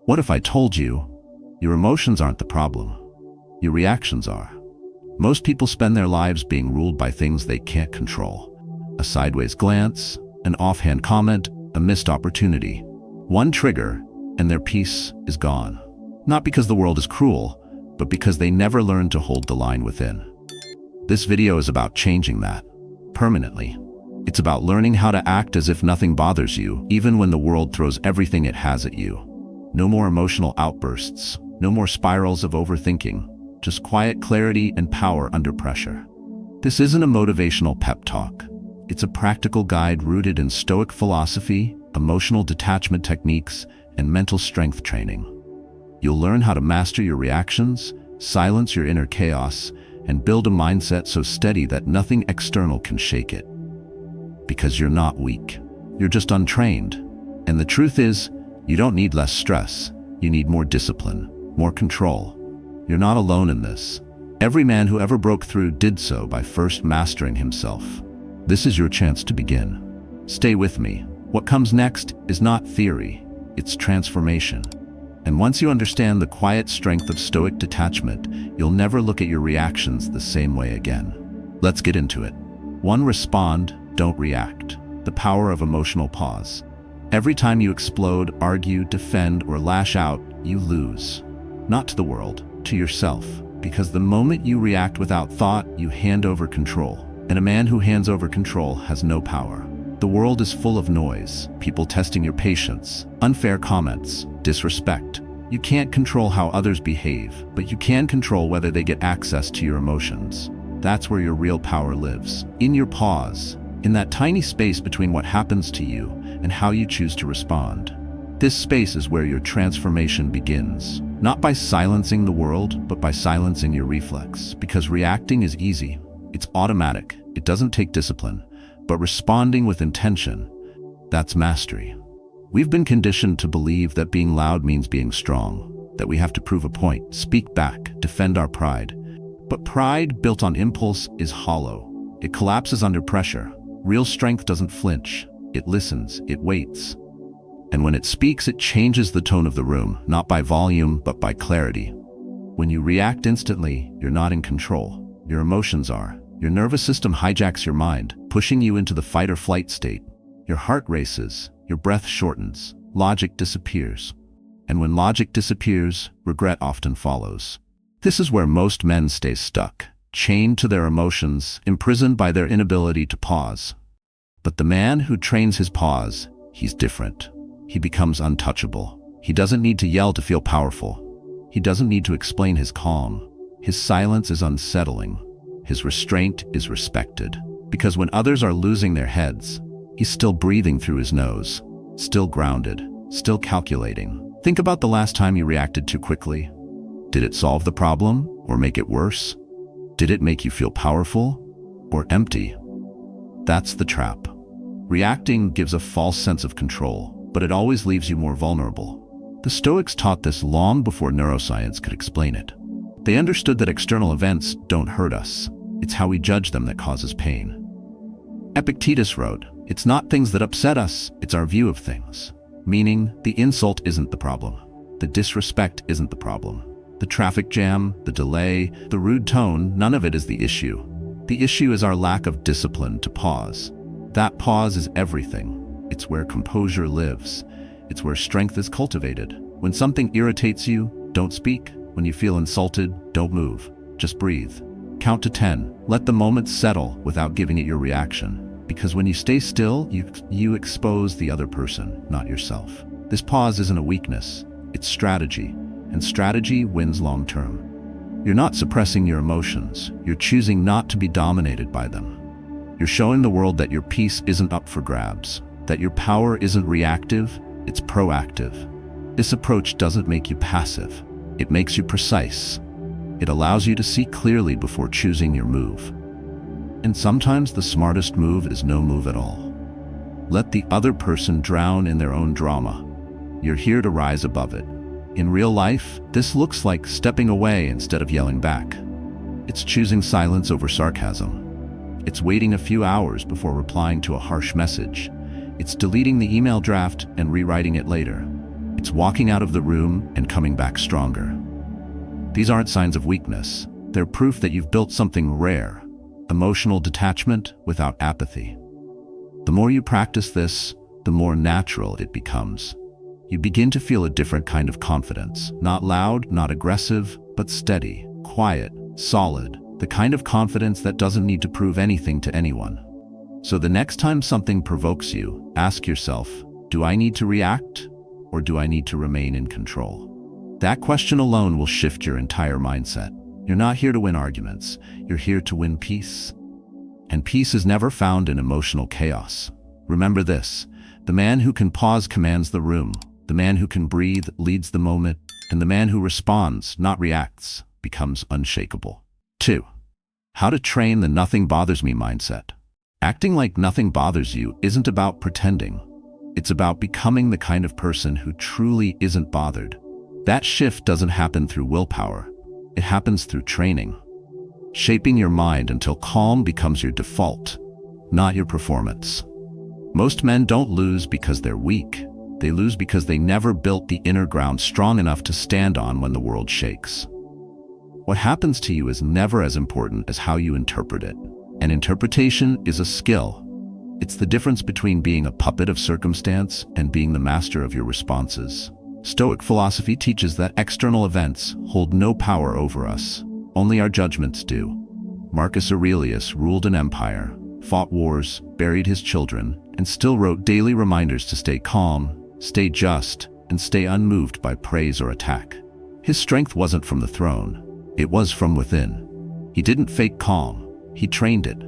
What if I told you, your emotions aren't the problem, your reactions are? Most people spend their lives being ruled by things they can't control. A sideways glance, an offhand comment, a missed opportunity. One trigger, and their peace is gone. Not because the world is cruel, but because they never learned to hold the line within. This video is about changing that, permanently. It's about learning how to act as if nothing bothers you, even when the world throws everything it has at you. No more emotional outbursts, no more spirals of overthinking, just quiet clarity and power under pressure. This isn't a motivational pep talk. It's a practical guide rooted in Stoic philosophy, emotional detachment techniques, and mental strength training. You'll learn how to master your reactions, silence your inner chaos, and build a mindset so steady that nothing external can shake it. Because you're not weak. You're just untrained. And the truth is, you don't need less stress. You need more discipline, more control. You're not alone in this. Every man who ever broke through did so by first mastering himself. This is your chance to begin. Stay with me. What comes next is not theory, it's transformation. And once you understand the quiet strength of Stoic detachment, you'll never look at your reactions the same way again. Let's get into it. 1. Respond, don't react. The power of emotional pause. Every time you explode, argue, defend, or lash out, you lose. Not to the world, to yourself. Because the moment you react without thought, you hand over control. And a man who hands over control has no power. The world is full of noise, people testing your patience, unfair comments, disrespect. You can't control how others behave, but you can control whether they get access to your emotions. That's where your real power lives. In your pause, in that tiny space between what happens to you and how you choose to respond. This space is where your transformation begins. Not by silencing the world, but by silencing your reflex. Because reacting is easy. It's automatic. It doesn't take discipline. But responding with intention, that's mastery. We've been conditioned to believe that being loud means being strong, that we have to prove a point, speak back, defend our pride. But pride built on impulse is hollow. It collapses under pressure. Real strength doesn't flinch. It listens, it waits. And when it speaks, it changes the tone of the room, not by volume, but by clarity. When you react instantly, you're not in control. Your emotions are. Your nervous system hijacks your mind, pushing you into the fight or flight state. Your heart races, your breath shortens, logic disappears. And when logic disappears, regret often follows. This is where most men stay stuck, chained to their emotions, imprisoned by their inability to pause. But the man who trains his pause, he's different. He becomes untouchable. He doesn't need to yell to feel powerful. He doesn't need to explain his calm. His silence is unsettling. His restraint is respected. Because when others are losing their heads, he's still breathing through his nose, still grounded, still calculating. Think about the last time you reacted too quickly. Did it solve the problem or make it worse? Did it make you feel powerful or empty? That's the trap. Reacting gives a false sense of control, but it always leaves you more vulnerable. The Stoics taught this long before neuroscience could explain it. They understood that external events don't hurt us. It's how we judge them that causes pain. Epictetus wrote, "It's not things that upset us, it's our view of things." Meaning, the insult isn't the problem. The disrespect isn't the problem. The traffic jam, the delay, the rude tone, none of it is the issue. The issue is our lack of discipline to pause. That pause is everything. It's where composure lives. It's where strength is cultivated. When something irritates you, don't speak. When you feel insulted, don't move. Just breathe. Count to 10. Let the moment settle without giving it your reaction. Because when you stay still, you expose the other person, not yourself. This pause isn't a weakness. It's strategy. And strategy wins long term. You're not suppressing your emotions. You're choosing not to be dominated by them. You're showing the world that your peace isn't up for grabs. That your power isn't reactive, it's proactive. This approach doesn't make you passive. It makes you precise. It allows you to see clearly before choosing your move. And sometimes the smartest move is no move at all. Let the other person drown in their own drama. You're here to rise above it. In real life, this looks like stepping away instead of yelling back. It's choosing silence over sarcasm. It's waiting a few hours before replying to a harsh message. It's deleting the email draft and rewriting it later. It's walking out of the room and coming back stronger. These aren't signs of weakness. They're proof that you've built something rare, emotional detachment without apathy. The more you practice this, the more natural it becomes. You begin to feel a different kind of confidence, not loud, not aggressive, but steady, quiet, solid, the kind of confidence that doesn't need to prove anything to anyone. So the next time something provokes you, ask yourself, do I need to react, or do I need to remain in control? That question alone will shift your entire mindset. You're not here to win arguments, you're here to win peace. And peace is never found in emotional chaos. Remember this, the man who can pause commands the room, the man who can breathe leads the moment, and the man who responds, not reacts, becomes unshakable. 2. How to train the nothing bothers me mindset. Acting like nothing bothers you isn't about pretending. It's about becoming the kind of person who truly isn't bothered. That shift doesn't happen through willpower. It happens through training. Shaping your mind until calm becomes your default, not your performance. Most men don't lose because they're weak. They lose because they never built the inner ground strong enough to stand on when the world shakes. What happens to you is never as important as how you interpret it. And interpretation is a skill. It's the difference between being a puppet of circumstance and being the master of your responses. Stoic philosophy teaches that external events hold no power over us. Only our judgments do. Marcus Aurelius ruled an empire, fought wars, buried his children, and still wrote daily reminders to stay calm, stay just, and stay unmoved by praise or attack. His strength wasn't from the throne, it was from within. He didn't fake calm, he trained it.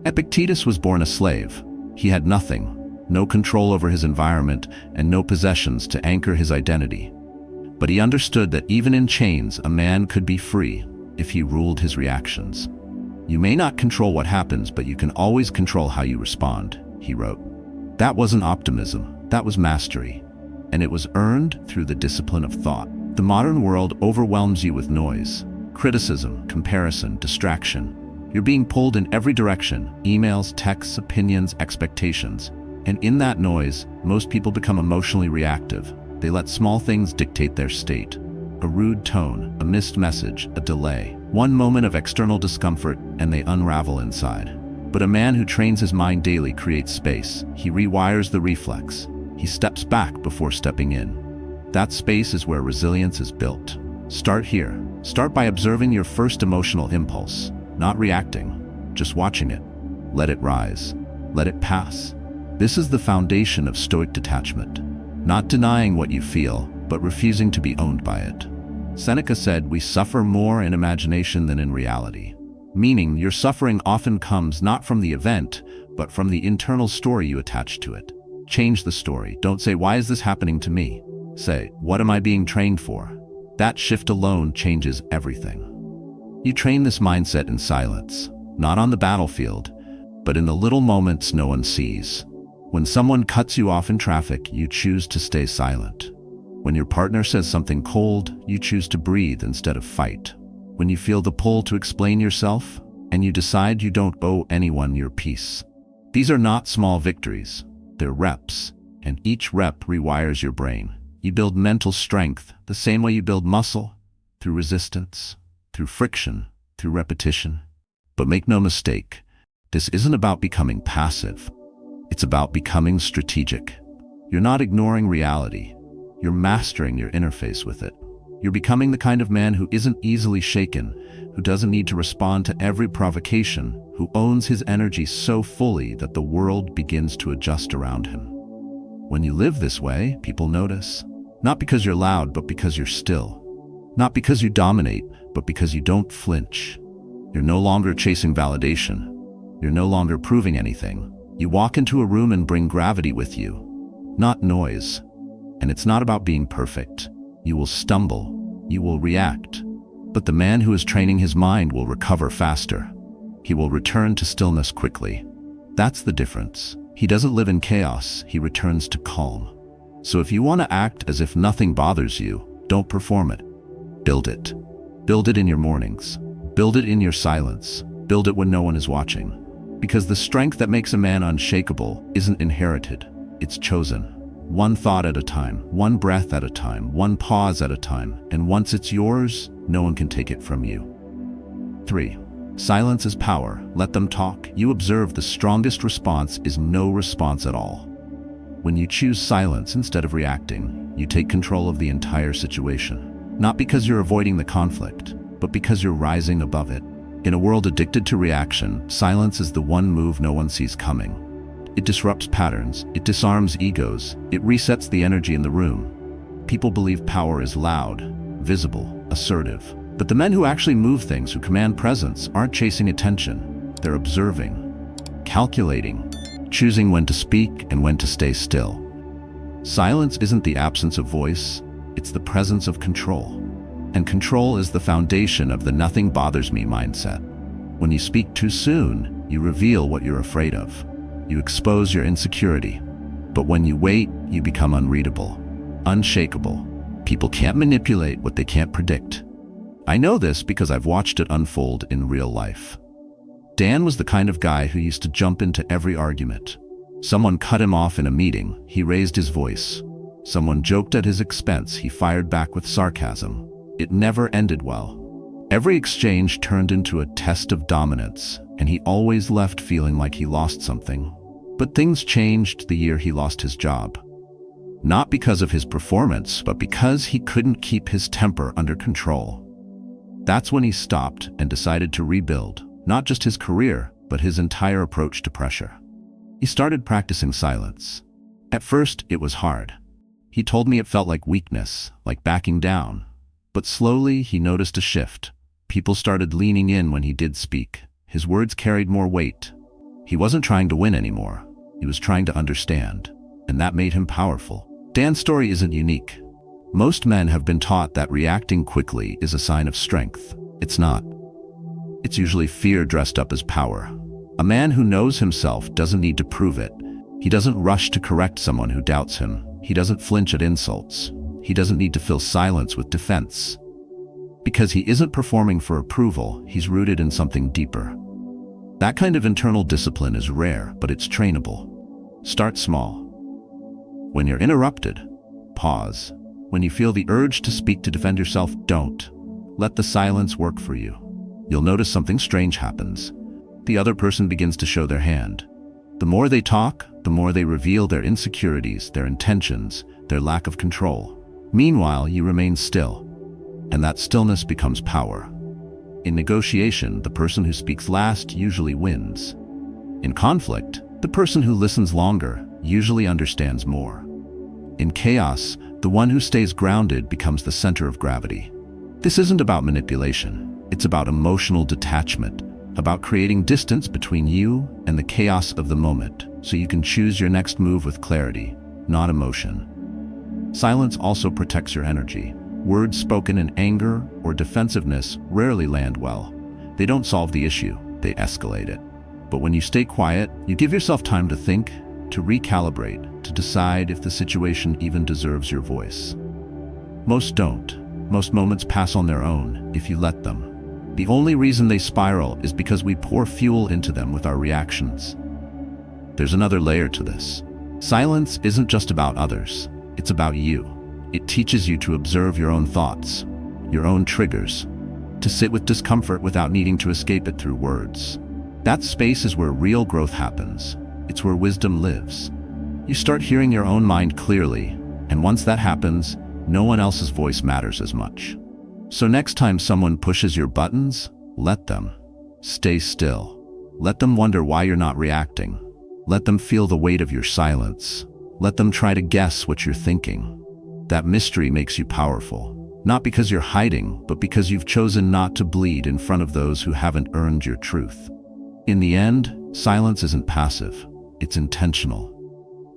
Epictetus was born a slave. He had nothing, no control over his environment, and no possessions to anchor his identity. But he understood that even in chains, a man could be free if he ruled his reactions. You may not control what happens, but you can always control how you respond, he wrote. That wasn't optimism, that was mastery. And it was earned through the discipline of thought. The modern world overwhelms you with noise, criticism, comparison, distraction. You're being pulled in every direction, emails, texts, opinions, expectations. And in that noise, most people become emotionally reactive. They let small things dictate their state. A rude tone, a missed message, a delay. One moment of external discomfort, and they unravel inside. But a man who trains his mind daily creates space. He rewires the reflex. He steps back before stepping in. That space is where resilience is built. Start here. Start by observing your first emotional impulse. Not reacting, just watching it. Let it rise. Let it pass. This is the foundation of Stoic detachment. Not denying what you feel, but refusing to be owned by it. Seneca said, "We suffer more in imagination than in reality." Meaning, your suffering often comes not from the event, but from the internal story you attach to it. Change the story. Don't say, "Why is this happening to me?" Say, "What am I being trained for?" That shift alone changes everything. You train this mindset in silence, not on the battlefield, but in the little moments no one sees. When someone cuts you off in traffic, you choose to stay silent. When your partner says something cold, you choose to breathe instead of fight. When you feel the pull to explain yourself, and you decide you don't owe anyone your peace. These are not small victories, they're reps, and each rep rewires your brain. You build mental strength the same way you build muscle, through resistance, through friction, through repetition. But make no mistake, this isn't about becoming passive. It's about becoming strategic. You're not ignoring reality. You're mastering your interface with it. You're becoming the kind of man who isn't easily shaken, who doesn't need to respond to every provocation, who owns his energy so fully that the world begins to adjust around him. When you live this way, people notice. Not because you're loud, but because you're still. Not because you dominate, but because you don't flinch. You're no longer chasing validation. You're no longer proving anything. You walk into a room and bring gravity with you, not noise. And it's not about being perfect. You will stumble. You will react. But the man who is training his mind will recover faster. He will return to stillness quickly. That's the difference. He doesn't live in chaos. He returns to calm. So if you want to act as if nothing bothers you, don't perform it. Build it. Build it in your mornings. Build it in your silence. Build it when no one is watching. Because the strength that makes a man unshakable isn't inherited, it's chosen. one thought at a time, one breath at a time, one pause at a time, and once it's yours, no one can take it from you. 3. Silence is power. Let them talk. You observe the strongest response is no response at all. When you choose silence instead of reacting, you take control of the entire situation. Not because you're avoiding the conflict, but because you're rising above it. In a world addicted to reaction, silence is the one move no one sees coming. It disrupts patterns, it disarms egos, it resets the energy in the room. People believe power is loud, visible, assertive. But the men who actually move things, who command presence, aren't chasing attention. They're observing, calculating, choosing when to speak and when to stay still. Silence isn't the absence of voice, it's the presence of control. And control is the foundation of the nothing bothers me mindset. When you speak too soon, you reveal what you're afraid of. You expose your insecurity. But when you wait, you become unreadable, unshakable. People can't manipulate what they can't predict. I know this because I've watched it unfold in real life. Dan was the kind of guy who used to jump into every argument. Someone cut him off in a meeting, he raised his voice. Someone joked at his expense, he fired back with sarcasm. It never ended well. Every exchange turned into a test of dominance, and he always left feeling like he lost something. But things changed the year he lost his job. Not because of his performance, but because he couldn't keep his temper under control. That's when he stopped and decided to rebuild, not just his career, but his entire approach to pressure. He started practicing silence. At first, it was hard. He told me it felt like weakness, like backing down. But slowly, he noticed a shift. People started leaning in when he did speak. His words carried more weight. He wasn't trying to win anymore. He was trying to understand, and that made him powerful. Dan's story isn't unique. Most men have been taught that reacting quickly is a sign of strength. It's not. It's usually fear dressed up as power. A man who knows himself doesn't need to prove it. He doesn't rush to correct someone who doubts him. He doesn't flinch at insults. He doesn't need to fill silence with defense. Because he isn't performing for approval, he's rooted in something deeper. That kind of internal discipline is rare, but it's trainable. Start small. When you're interrupted, pause. When you feel the urge to speak to defend yourself, don't. Let the silence work for you. You'll notice something strange happens. The other person begins to show their hand. The more they talk, the more they reveal their insecurities, their intentions, their lack of control. Meanwhile, you remain still, and that stillness becomes power. In negotiation, the person who speaks last usually wins. In conflict, the person who listens longer usually understands more. In chaos, the one who stays grounded becomes the center of gravity. This isn't about manipulation. It's about emotional detachment, about creating distance between you and the chaos of the moment, so you can choose your next move with clarity, not emotion. Silence also protects your energy. Words spoken in anger or defensiveness rarely land well. They don't solve the issue, they escalate it. But when you stay quiet, you give yourself time to think, to recalibrate, to decide if the situation even deserves your voice. Most don't. Most moments pass on their own, if you let them. The only reason they spiral is because we pour fuel into them with our reactions. There's another layer to this. Silence isn't just about others, it's about you. It teaches you to observe your own thoughts, your own triggers, to sit with discomfort without needing to escape it through words. That space is where real growth happens. It's where wisdom lives. You start hearing your own mind clearly, and once that happens, no one else's voice matters as much. So next time someone pushes your buttons, let them. Stay still. Let them wonder why you're not reacting. Let them feel the weight of your silence. Let them try to guess what you're thinking. That mystery makes you powerful, not because you're hiding, but because you've chosen not to bleed in front of those who haven't earned your truth. In the end, silence isn't passive, it's intentional.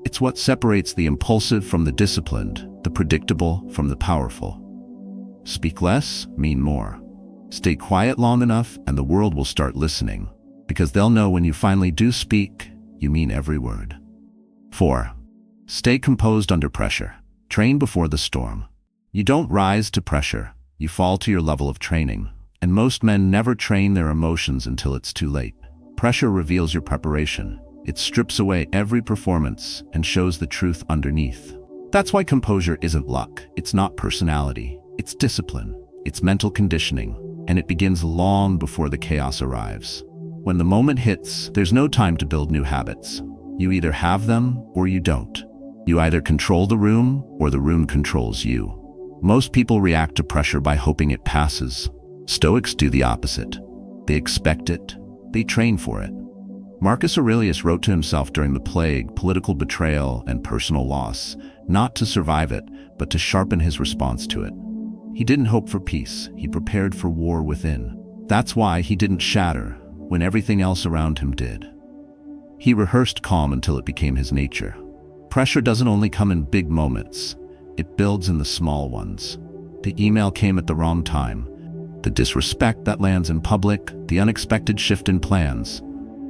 It's what separates the impulsive from the disciplined, the predictable from the powerful. Speak less, mean more. Stay quiet long enough and the world will start listening, because they'll know when you finally do speak, you mean every word. 4. Stay composed under pressure. Train before the storm. You don't rise to pressure, you fall to your level of training. And most men never train their emotions until it's too late. Pressure reveals your preparation. It strips away every performance and shows the truth underneath. That's why composure isn't luck, it's not personality, it's discipline, it's mental conditioning, and it begins long before the chaos arrives. When the moment hits, there's no time to build new habits. You either have them or you don't. You either control the room or the room controls you. Most people react to pressure by hoping it passes. Stoics do the opposite. They expect it. They train for it. Marcus Aurelius wrote to himself during the plague, political betrayal, and personal loss, not to survive it, but to sharpen his response to it. He didn't hope for peace. He prepared for war within. That's why he didn't shatter when everything else around him did. He rehearsed calm until it became his nature. Pressure doesn't only come in big moments. It builds in the small ones. The email came at the wrong time. The disrespect that lands in public, the unexpected shift in plans.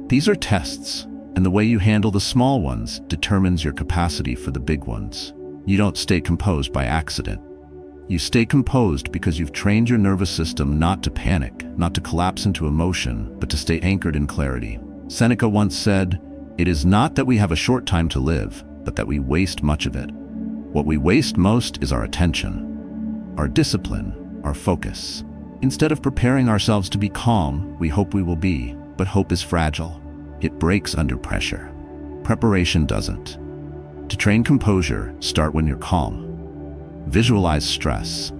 These are tests, and the way you handle the small ones determines your capacity for the big ones. You don't stay composed by accident. You stay composed because you've trained your nervous system not to panic, not to collapse into emotion, but to stay anchored in clarity. Seneca once said, "It is not that we have a short time to live, but that we waste much of it." What we waste most is our attention, our discipline, our focus. Instead of preparing ourselves to be calm, we hope we will be, but hope is fragile. It breaks under pressure. Preparation doesn't. To train composure, start when you're calm. Visualize stress.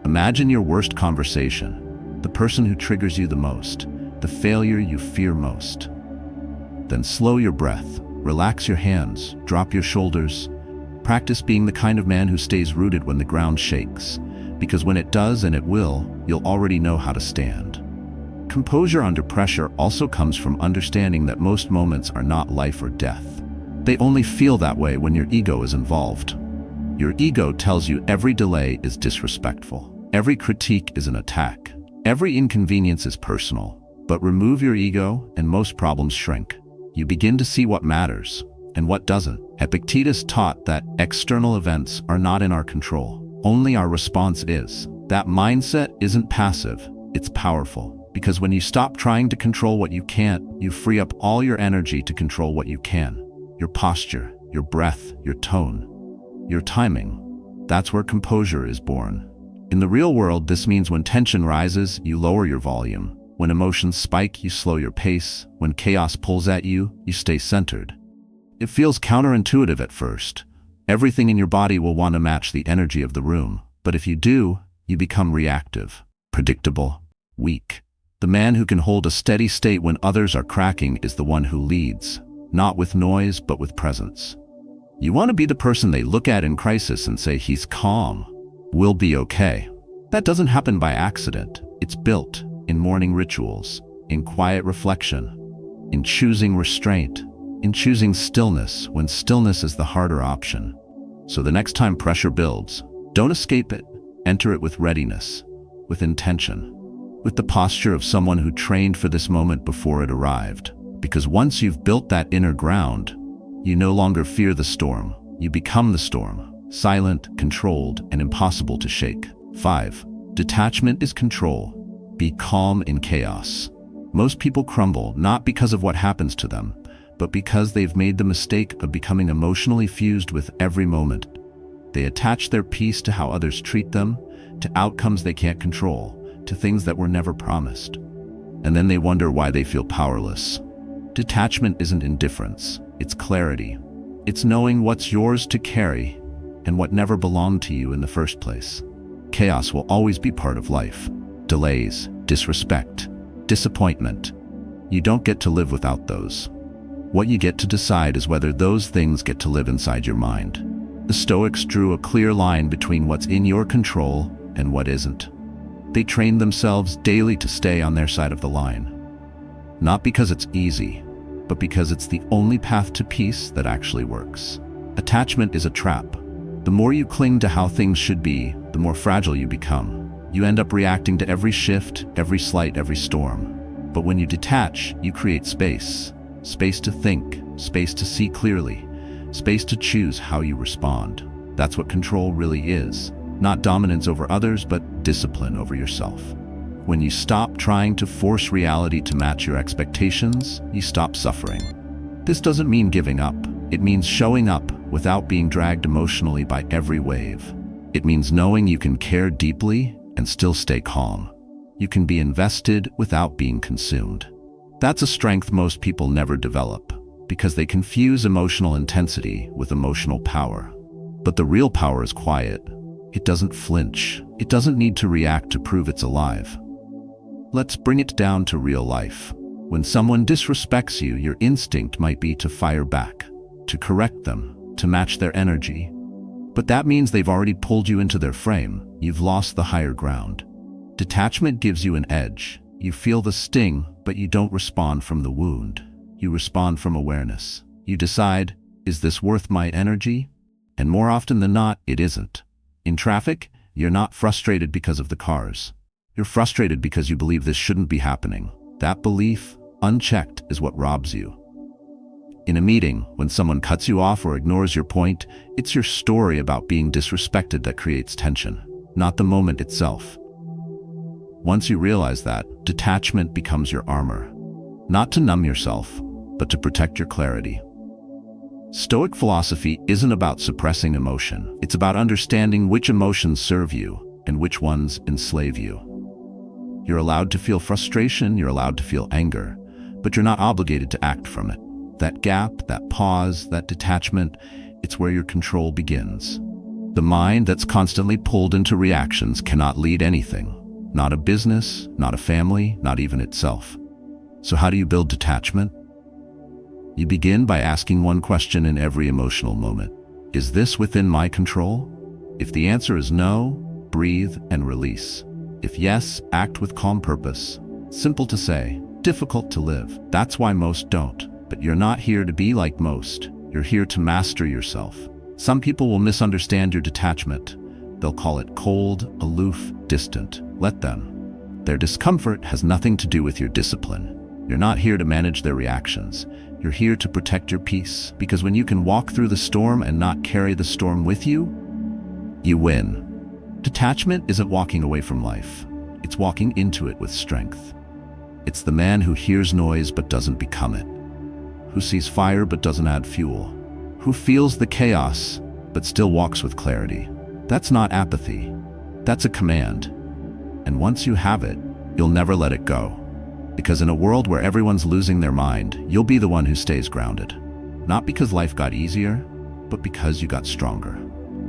Imagine your worst conversation, the person who triggers you the most, the failure you fear most. Then slow your breath, relax your hands, drop your shoulders. Practice being the kind of man who stays rooted when the ground shakes, because when it does, and it will, you'll already know how to stand. Composure under pressure also comes from understanding that most moments are not life or death. They only feel that way when your ego is involved. Your ego tells you every delay is disrespectful. Every critique is an attack. Every inconvenience is personal. But remove your ego and most problems shrink. You begin to see what matters and what doesn't. Epictetus taught that external events are not in our control. Only our response is. That mindset isn't passive, it's powerful. Because when you stop trying to control what you can't, you free up all your energy to control what you can. Your posture, your breath, your tone, your timing. That's where composure is born. In the real world, this means when tension rises, you lower your volume. When emotions spike, you slow your pace. When chaos pulls at you, you stay centered. It feels counterintuitive at first. Everything in your body will want to match the energy of the room. But if you do, you become reactive, predictable, weak. The man who can hold a steady state when others are cracking is the one who leads, not with noise, but with presence. You want to be the person they look at in crisis and say, "He's calm. We'll be okay." That doesn't happen by accident. It's built in morning rituals, in quiet reflection, in choosing restraint, in choosing stillness when stillness is the harder option. So the next time pressure builds, don't escape it. Enter it with readiness, with intention, with the posture of someone who trained for this moment before it arrived. Because once you've built that inner ground, you no longer fear the storm. You become the storm, silent, controlled, and impossible to shake. 5. Detachment is control. Be calm in chaos. Most people crumble not because of what happens to them, but because they've made the mistake of becoming emotionally fused with every moment. They attach their peace to how others treat them, to outcomes they can't control, to things that were never promised. And then they wonder why they feel powerless. Detachment isn't indifference, it's clarity. It's knowing what's yours to carry and what never belonged to you in the first place. Chaos will always be part of life. Delays, disrespect, disappointment. You don't get to live without those. What you get to decide is whether those things get to live inside your mind. The Stoics drew a clear line between what's in your control and what isn't. They trained themselves daily to stay on their side of the line. Not because it's easy, but because it's the only path to peace that actually works. Attachment is a trap. The more you cling to how things should be, the more fragile you become. You end up reacting to every shift, every slight, every storm. But when you detach, you create space. Space to think, space to see clearly, space to choose how you respond. That's what control really is. Not dominance over others, but discipline over yourself. When you stop trying to force reality to match your expectations, you stop suffering. This doesn't mean giving up. It means showing up without being dragged emotionally by every wave. It means knowing you can care deeply and still stay calm. You can be invested without being consumed. That's a strength most people never develop, because they confuse emotional intensity with emotional power. But the real power is quiet. It doesn't flinch. It doesn't need to react to prove it's alive. Let's bring it down to real life. When someone disrespects you, your instinct might be to fire back, to correct them, to match their energy. But that means they've already pulled you into their frame. You've lost the higher ground. Detachment gives you an edge. You feel the sting, but you don't respond from the wound. You respond from awareness. You decide, is this worth my energy? And more often than not, it isn't. In traffic, you're not frustrated because of the cars. You're frustrated because you believe this shouldn't be happening. That belief, unchecked, is what robs you. In a meeting, when someone cuts you off or ignores your point, it's your story about being disrespected that creates tension, not the moment itself. Once you realize that, detachment becomes your armor. Not to numb yourself, but to protect your clarity. Stoic philosophy isn't about suppressing emotion. It's about understanding which emotions serve you and which ones enslave you. You're allowed to feel frustration, you're allowed to feel anger, but you're not obligated to act from it. That gap, that pause, that detachment, it's where your control begins. The mind that's constantly pulled into reactions cannot lead anything. Not a business, not a family, not even itself. So how do you build detachment? You begin by asking one question in every emotional moment. Is this within my control? If the answer is no, breathe and release. If yes, act with calm purpose. Simple to say, difficult to live. That's why most don't. But you're not here to be like most. You're here to master yourself. Some people will misunderstand your detachment. They'll call it cold, aloof, distant. Let them. Their discomfort has nothing to do with your discipline. You're not here to manage their reactions. You're here to protect your peace. Because when you can walk through the storm and not carry the storm with you, you win. Detachment isn't walking away from life. It's walking into it with strength. It's the man who hears noise but doesn't become it, who sees fire but doesn't add fuel, who feels the chaos but still walks with clarity. That's not apathy. That's a command. And once you have it, you'll never let it go. Because in a world where everyone's losing their mind, you'll be the one who stays grounded. Not because life got easier, but because you got stronger.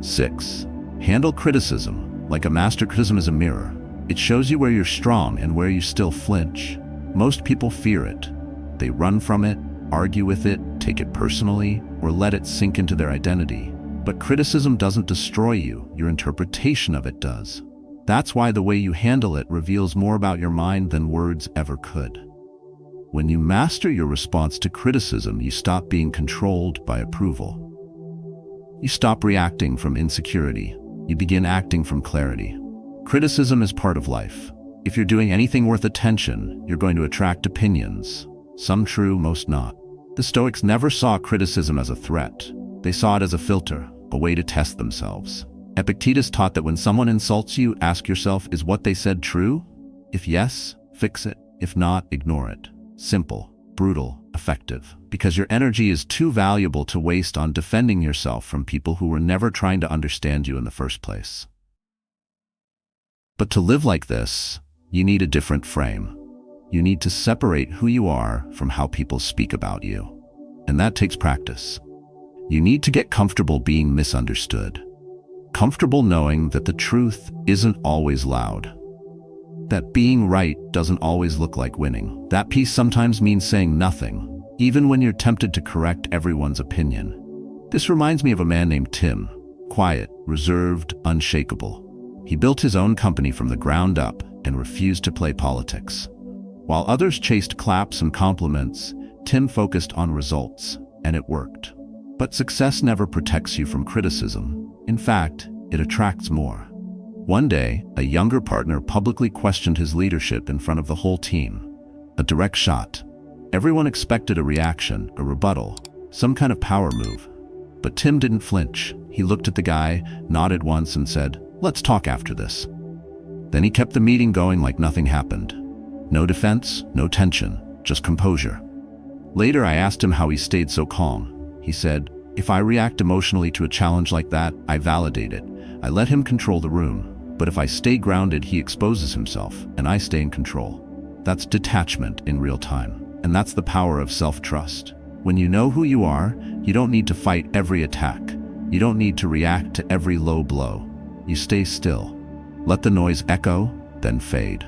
6. Handle criticism. Like a master criticism is a mirror. It shows you where you're strong and where you still flinch. Most people fear it. They run from it, argue with it, take it personally, or let it sink into their identity. But criticism doesn't destroy you. Your interpretation of it does. That's why the way you handle it reveals more about your mind than words ever could. When you master your response to criticism, you stop being controlled by approval. You stop reacting from insecurity. You begin acting from clarity. Criticism is part of life. If you're doing anything worth attention, you're going to attract opinions. Some true, most not. The Stoics never saw criticism as a threat. They saw it as a filter, a way to test themselves. Epictetus taught that when someone insults you, ask yourself, is what they said true? If yes, fix it. If not, ignore it. Simple, brutal, effective. Because your energy is too valuable to waste on defending yourself from people who were never trying to understand you in the first place. But to live like this, you need a different frame. You need to separate who you are from how people speak about you. And that takes practice. You need to get comfortable being misunderstood. Comfortable knowing that the truth isn't always loud. That being right doesn't always look like winning. That peace sometimes means saying nothing, even when you're tempted to correct everyone's opinion. This reminds me of a man named Tim. Quiet, reserved, unshakable. He built his own company from the ground up and refused to play politics. While others chased claps and compliments, Tim focused on results, and it worked. But success never protects you from criticism. In fact, it attracts more. One day, a younger partner publicly questioned his leadership in front of the whole team. A direct shot. Everyone expected a reaction, a rebuttal, some kind of power move. But Tim didn't flinch. He looked at the guy, nodded once and said, "Let's talk after this." Then he kept the meeting going like nothing happened. No defense, no tension, just composure. Later, I asked him how he stayed so calm. He said, "If I react emotionally to a challenge like that, I validate it. I let him control the room. But if I stay grounded, he exposes himself, and I stay in control." That's detachment in real time. And that's the power of self-trust. When you know who you are, you don't need to fight every attack. You don't need to react to every low blow. You stay still. Let the noise echo, then fade.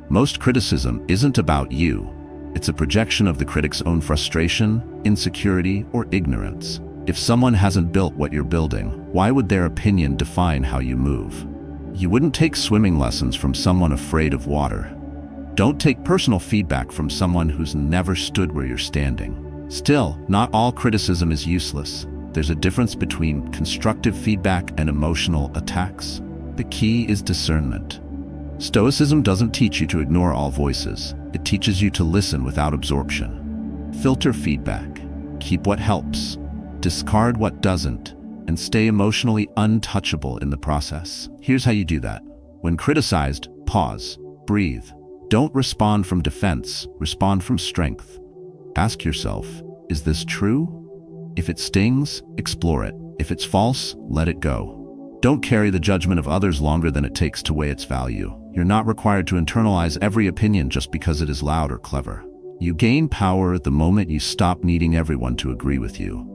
Most criticism isn't about you. It's a projection of the critic's own frustration, insecurity, or ignorance. If someone hasn't built what you're building, why would their opinion define how you move? You wouldn't take swimming lessons from someone afraid of water. Don't take personal feedback from someone who's never stood where you're standing. Still, not all criticism is useless. There's a difference between constructive feedback and emotional attacks. The key is discernment. Stoicism doesn't teach you to ignore all voices. It teaches you to listen without absorption. Filter feedback. Keep what helps. Discard what doesn't. And stay emotionally untouchable in the process. Here's how you do that. When criticized, pause. Breathe. Don't respond from defense. Respond from strength. Ask yourself, is this true? If it stings, explore it. If it's false, let it go. Don't carry the judgment of others longer than it takes to weigh its value. You're not required to internalize every opinion just because it is loud or clever. You gain power the moment you stop needing everyone to agree with you.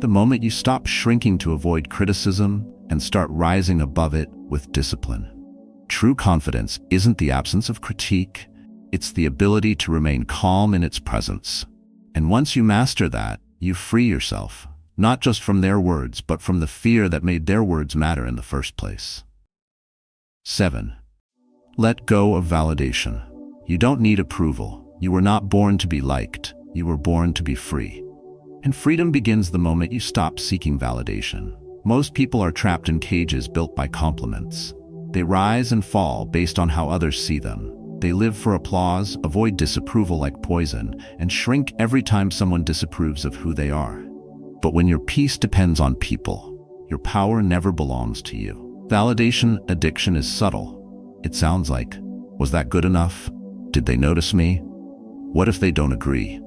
The moment you stop shrinking to avoid criticism and start rising above it with discipline. True confidence isn't the absence of critique, it's the ability to remain calm in its presence. And once you master that, you free yourself, not just from their words, but from the fear that made their words matter in the first place. 7. Let go of validation. You don't need approval. You were not born to be liked. You were born to be free. And freedom begins the moment you stop seeking validation. Most people are trapped in cages built by compliments. They rise and fall based on how others see them. They live for applause, avoid disapproval like poison, and shrink every time someone disapproves of who they are. But when your peace depends on people, your power never belongs to you. Validation addiction is subtle. It sounds like, was that good enough? Did they notice me? What if they don't agree?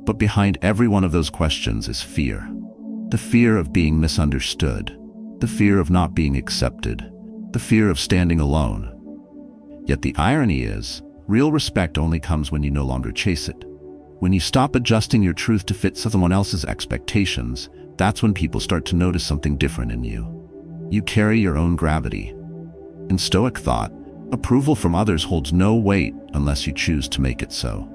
But behind every one of those questions is fear. The fear of being misunderstood. The fear of not being accepted. The fear of standing alone. Yet the irony is, real respect only comes when you no longer chase it. When you stop adjusting your truth to fit someone else's expectations, that's when people start to notice something different in you. You carry your own gravity. In Stoic thought, approval from others holds no weight unless you choose to make it so.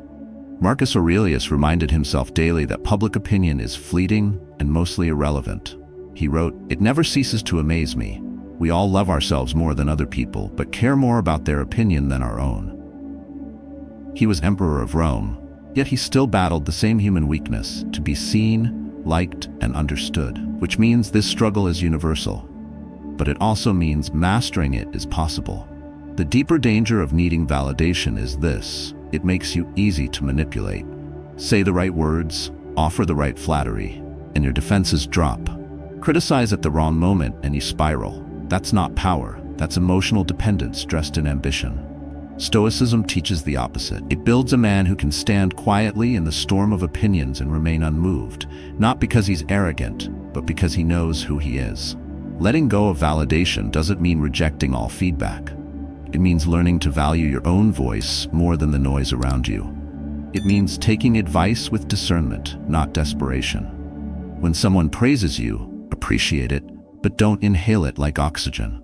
Marcus Aurelius reminded himself daily that public opinion is fleeting and mostly irrelevant. He wrote, "It never ceases to amaze me. We all love ourselves more than other people, but care more about their opinion than our own." He was emperor of Rome, yet he still battled the same human weakness to be seen, liked, and understood, which means this struggle is universal. But it also means mastering it is possible. The deeper danger of needing validation is this: it makes you easy to manipulate. Say the right words, offer the right flattery, and your defenses drop. Criticize at the wrong moment and you spiral. That's not power, that's emotional dependence dressed in ambition. Stoicism teaches the opposite. It builds a man who can stand quietly in the storm of opinions and remain unmoved, not because he's arrogant, but because he knows who he is. Letting go of validation doesn't mean rejecting all feedback. It means learning to value your own voice more than the noise around you. It means taking advice with discernment, not desperation. When someone praises you, appreciate it, but don't inhale it like oxygen.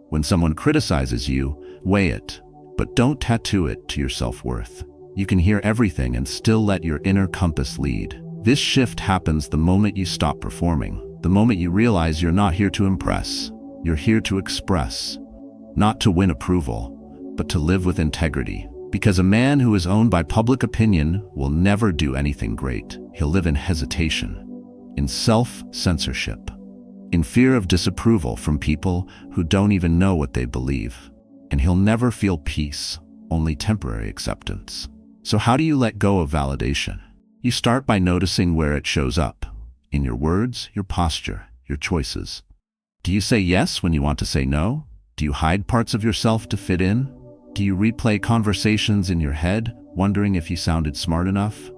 When someone criticizes you, weigh it, but don't tattoo it to your self-worth. You can hear everything and still let your inner compass lead. This shift happens the moment you stop performing, the moment you realize you're not here to impress, you're here to express. Not to win approval, but to live with integrity. Because a man who is owned by public opinion will never do anything great. He'll live in hesitation, in self-censorship, in fear of disapproval from people who don't even know what they believe. And he'll never feel peace, only temporary acceptance. So how do you let go of validation? You start by noticing where it shows up. In your words, your posture, your choices. Do you say yes when you want to say no? Do you hide parts of yourself to fit in? Do you replay conversations in your head, wondering if you sounded smart enough?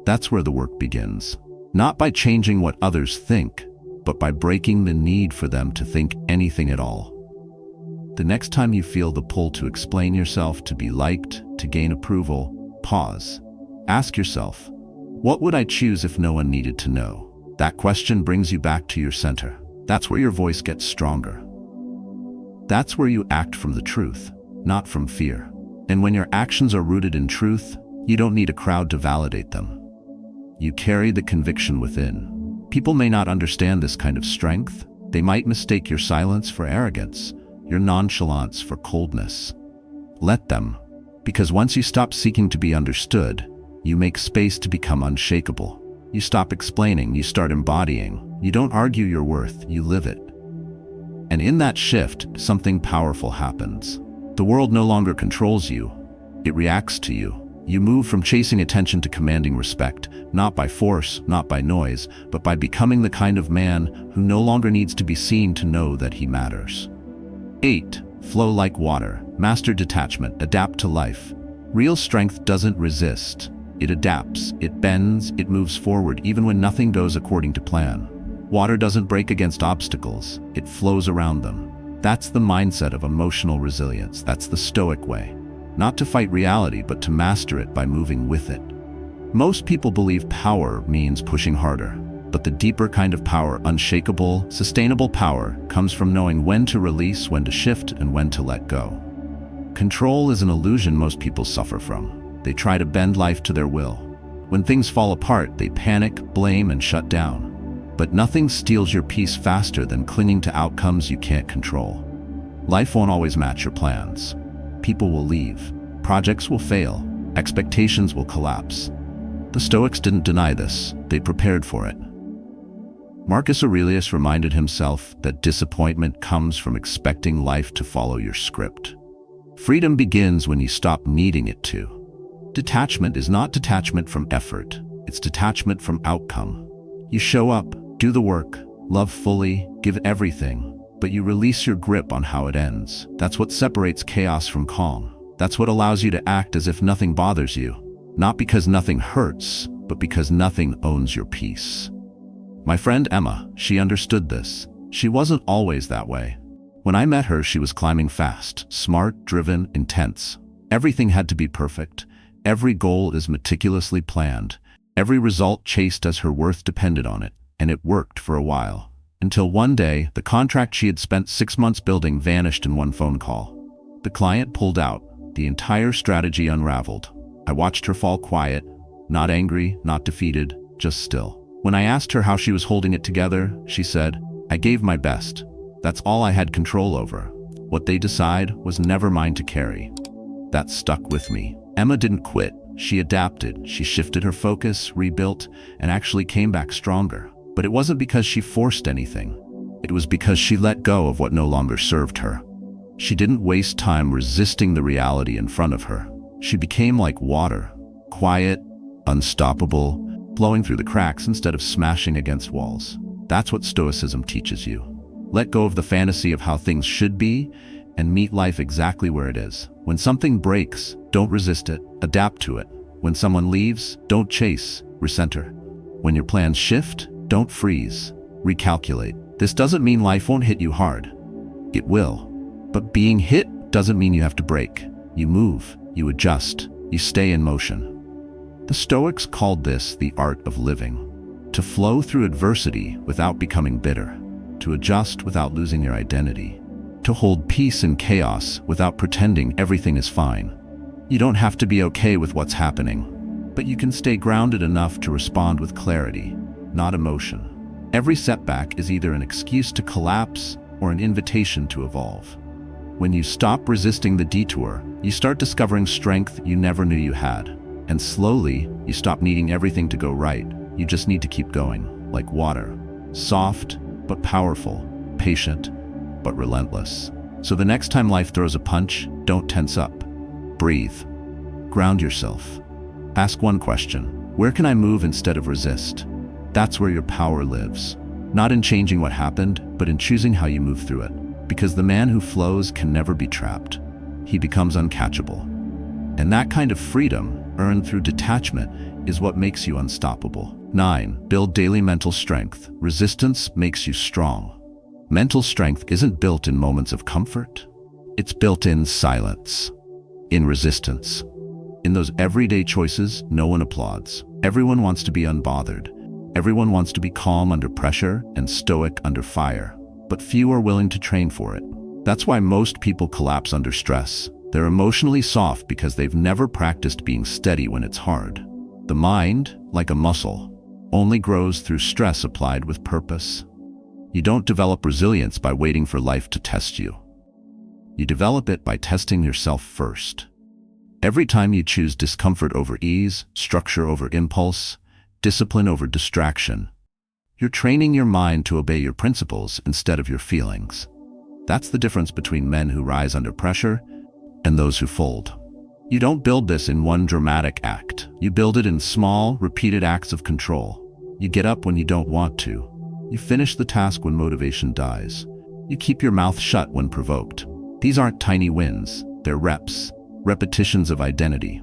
That's where the work begins. Not by changing what others think, but by breaking the need for them to think anything at all. The next time you feel the pull to explain yourself, to be liked, to gain approval, pause. Ask yourself, what would I choose if no one needed to know? That question brings you back to your center. That's where your voice gets stronger. That's where you act from the truth, not from fear. And when your actions are rooted in truth, you don't need a crowd to validate them. You carry the conviction within. People may not understand this kind of strength. They might mistake your silence for arrogance, your nonchalance for coldness. Let them, because once you stop seeking to be understood, you make space to become unshakable. You stop explaining, you start embodying. You don't argue your worth, you live it. And in that shift, something powerful happens. The world no longer controls you. It reacts to you. You move from chasing attention to commanding respect, not by force, not by noise, but by becoming the kind of man who no longer needs to be seen to know that he matters. 8. Flow like water. Master detachment. Adapt to life. Real strength doesn't resist. It adapts, it bends, it moves forward even when nothing goes according to plan. Water doesn't break against obstacles, it flows around them. That's the mindset of emotional resilience. That's the Stoic way. Not to fight reality, but to master it by moving with it. Most people believe power means pushing harder, but the deeper kind of power, unshakable, sustainable power, comes from knowing when to release, when to shift, and when to let go. Control is an illusion most people suffer from. They try to bend life to their will. When things fall apart, they panic, blame, and shut down. But nothing steals your peace faster than clinging to outcomes you can't control. Life won't always match your plans. People will leave. Projects will fail. Expectations will collapse. The Stoics didn't deny this. They prepared for it. Marcus Aurelius reminded himself that disappointment comes from expecting life to follow your script. Freedom begins when you stop needing it to. Detachment is not detachment from effort. It's detachment from outcome. You show up, do the work, love fully, give everything, but you release your grip on how it ends. That's what separates chaos from calm. That's what allows you to act as if nothing bothers you. Not because nothing hurts, but because nothing owns your peace. My friend Emma, she understood this. She wasn't always that way. When I met her, she was climbing fast, smart, driven, intense. Everything had to be perfect. Every goal is meticulously planned. Every result chased as her worth depended on it. And it worked for a while. Until one day, the contract she had spent 6 months building vanished in one phone call. The client pulled out. The entire strategy unraveled. I watched her fall quiet, not angry, not defeated, just still. When I asked her how she was holding it together, she said, "I gave my best. That's all I had control over. What they decide was never mine to carry." That stuck with me. Emma didn't quit. She adapted. She shifted her focus, rebuilt, and actually came back stronger. But it wasn't because she forced anything. It was because she let go of what no longer served her. She didn't waste time resisting the reality in front of her. She became like water, quiet, unstoppable, flowing through the cracks instead of smashing against walls. That's what Stoicism teaches you. Let go of the fantasy of how things should be and meet life exactly where it is. When something breaks, don't resist it, adapt to it. When someone leaves, don't chase, recenter. When your plans shift, don't freeze, recalculate. This doesn't mean life won't hit you hard. It will. But being hit doesn't mean you have to break. You move, you adjust, you stay in motion. The Stoics called this the art of living. To flow through adversity without becoming bitter. To adjust without losing your identity. To hold peace in chaos without pretending everything is fine. You don't have to be okay with what's happening, but you can stay grounded enough to respond with clarity, not emotion. Every setback is either an excuse to collapse or an invitation to evolve. When you stop resisting the detour, you start discovering strength you never knew you had. And slowly, you stop needing everything to go right. You just need to keep going, like water. Soft, but powerful. Patient, but relentless. So the next time life throws a punch, don't tense up. Breathe. Ground yourself. Ask one question. Where can I move instead of resist? That's where your power lives. Not in changing what happened, but in choosing how you move through it. Because the man who flows can never be trapped. He becomes uncatchable. And that kind of freedom, earned through detachment, is what makes you unstoppable. 9. Build daily mental strength. Resistance makes you strong. Mental strength isn't built in moments of comfort. It's built in silence, in resistance. In those everyday choices, no one applauds. Everyone wants to be unbothered. Everyone wants to be calm under pressure and stoic under fire. But few are willing to train for it. That's why most people collapse under stress. They're emotionally soft because they've never practiced being steady when it's hard. The mind, like a muscle, only grows through stress applied with purpose. You don't develop resilience by waiting for life to test you. You develop it by testing yourself first. Every time you choose discomfort over ease, structure over impulse, discipline over distraction, you're training your mind to obey your principles instead of your feelings. That's the difference between men who rise under pressure and those who fold. You don't build this in one dramatic act. You build it in small, repeated acts of control. You get up when you don't want to. You finish the task when motivation dies. You keep your mouth shut when provoked. These aren't tiny wins. They're reps, repetitions of identity.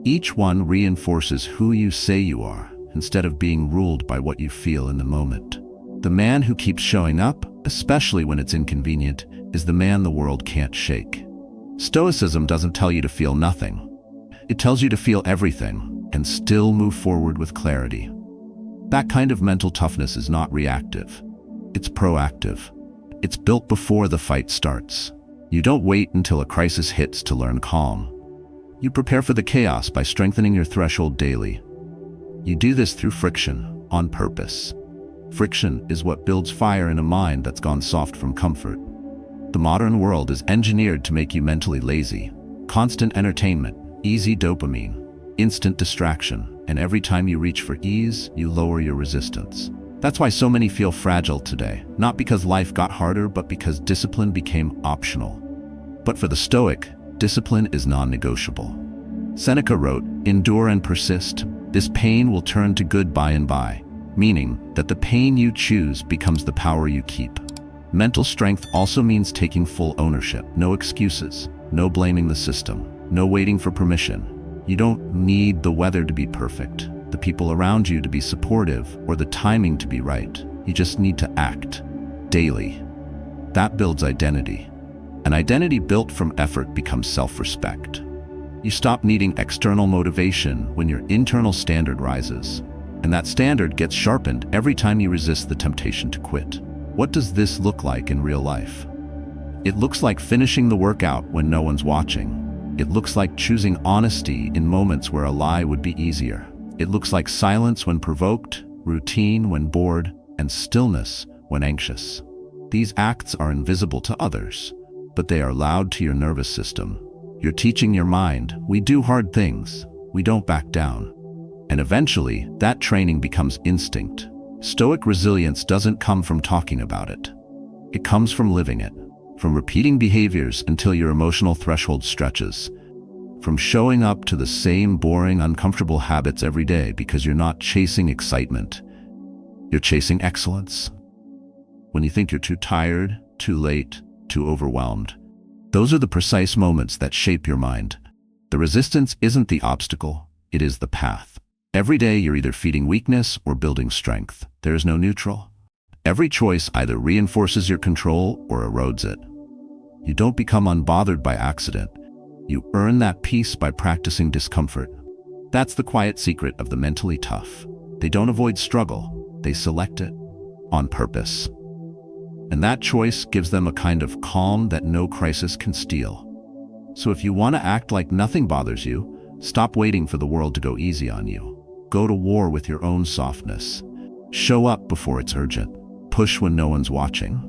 Each one reinforces who you say you are instead of being ruled by what you feel in the moment. The man who keeps showing up, especially when it's inconvenient, is the man the world can't shake. Stoicism doesn't tell you to feel nothing. It tells you to feel everything and still move forward with clarity. That kind of mental toughness is not reactive. It's proactive. It's built before the fight starts. You don't wait until a crisis hits to learn calm. You prepare for the chaos by strengthening your threshold daily. You do this through friction, on purpose. Friction is what builds fire in a mind that's gone soft from comfort. The modern world is engineered to make you mentally lazy. Constant entertainment, easy dopamine, instant distraction, and every time you reach for ease, you lower your resistance. That's why so many feel fragile today, not because life got harder, but because discipline became optional. But for the Stoic, discipline is non-negotiable. Seneca wrote, "Endure and persist. This pain will turn to good by and by," meaning that the pain you choose becomes the power you keep. Mental strength also means taking full ownership. No excuses, no blaming the system, no waiting for permission. You don't need the weather to be perfect, the people around you to be supportive, or the timing to be right. You just need to act daily. That builds identity. An identity built from effort becomes self-respect. You stop needing external motivation when your internal standard rises. And that standard gets sharpened every time you resist the temptation to quit. What does this look like in real life? It looks like finishing the workout when no one's watching. It looks like choosing honesty in moments where a lie would be easier. It looks like silence when provoked, routine when bored, and stillness when anxious. These acts are invisible to others, but they are loud to your nervous system. You're teaching your mind, we do hard things, we don't back down. And eventually, that training becomes instinct. Stoic resilience doesn't come from talking about it. It comes from living it, from repeating behaviors until your emotional threshold stretches, from showing up to the same boring, uncomfortable habits every day because you're not chasing excitement. You're chasing excellence. When you think you're too tired, too late, too overwhelmed, those are the precise moments that shape your mind. The resistance isn't the obstacle, it is the path. Every day you're either feeding weakness or building strength. There is no neutral. Every choice either reinforces your control or erodes it. You don't become unbothered by accident. You earn that peace by practicing discomfort. That's the quiet secret of the mentally tough. They don't avoid struggle, they select it on purpose. And that choice gives them a kind of calm that no crisis can steal. So if you want to act like nothing bothers you, stop waiting for the world to go easy on you. Go to war with your own softness. Show up before it's urgent. Push when no one's watching.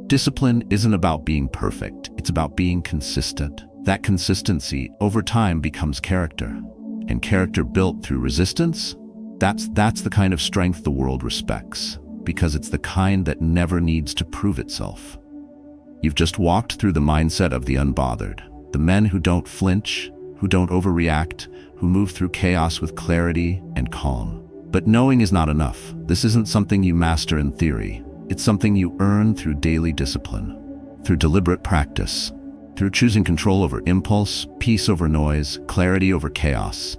Discipline isn't about being perfect, it's about being consistent. That consistency over time becomes character. And character built through resistance, that's the kind of strength the world respects, because it's the kind that never needs to prove itself. You've just walked through the mindset of the unbothered, the men who don't flinch, who don't overreact, who move through chaos with clarity and calm. But knowing is not enough. This isn't something you master in theory. It's something you earn through daily discipline, through deliberate practice, through choosing control over impulse, peace over noise, clarity over chaos.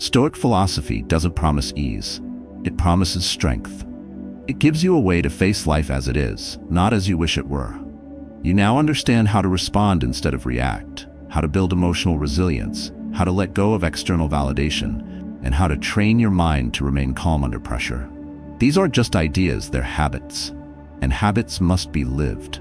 Stoic philosophy doesn't promise ease. It promises strength. It gives you a way to face life as it is, not as you wish it were. You now understand how to respond instead of react, how to build emotional resilience, how to let go of external validation, and how to train your mind to remain calm under pressure. These aren't just ideas, they're habits, and habits must be lived.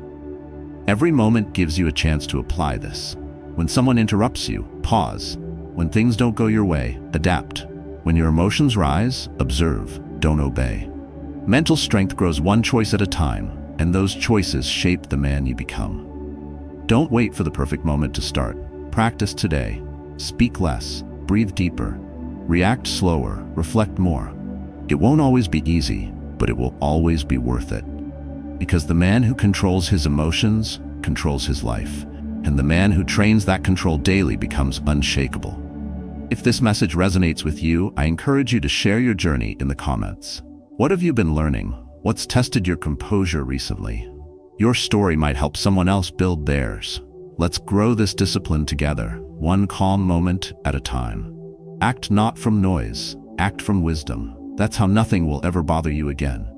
Every moment gives you a chance to apply this. When someone interrupts you, pause. When things don't go your way, adapt. When your emotions rise, observe, don't obey. Mental strength grows one choice at a time, and those choices shape the man you become. Don't wait for the perfect moment to start. Practice today. Speak less, breathe deeper, react slower, reflect more. It won't always be easy, but it will always be worth it. Because the man who controls his emotions controls his life, and the man who trains that control daily becomes unshakable. If this message resonates with you, I encourage you to share your journey in the comments. What have you been learning? What's tested your composure recently? Your story might help someone else build theirs. Let's grow this discipline together, one calm moment at a time. Act not from noise, act from wisdom. That's how nothing will ever bother you again.